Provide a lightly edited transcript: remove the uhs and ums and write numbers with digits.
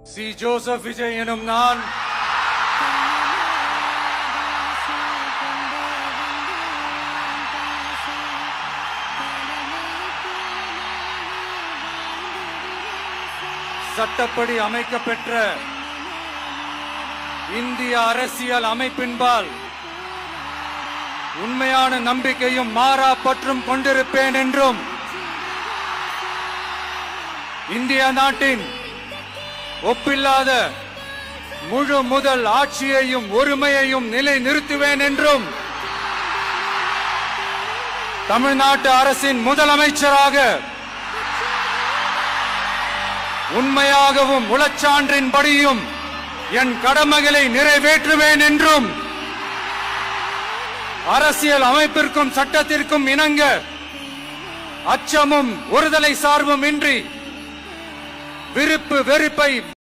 C. Joseph Vijay எனும் நான் சட்டப்படி அமைக்கப்பெற்ற இந்திய அரசியல் அமைப்பின்பால் உண்மையான நம்பிக்கையும் மாறா பற்றும் கொண்டிருப்பேன் என்றும் இந்திய நாட்டின் ஒப்பில்லாத முழு முதல் ஆட்சியையும் ஒருமையையும் நிலை நிறுத்துவேன் என்றும் தமிழ்நாட்டு அரசின் முதலமைச்சராக உண்மையாகவும் உளச்சான்றின்படியும் என் கடமைகளை நிறைவேற்றுவேன் என்றும் அரசியல் அமைப்பிற்கும் சட்டத்திற்கும் இணங்க அச்சமும் ஒருதலை சார்பும் இன்றி விருப்பு வெறுப்பை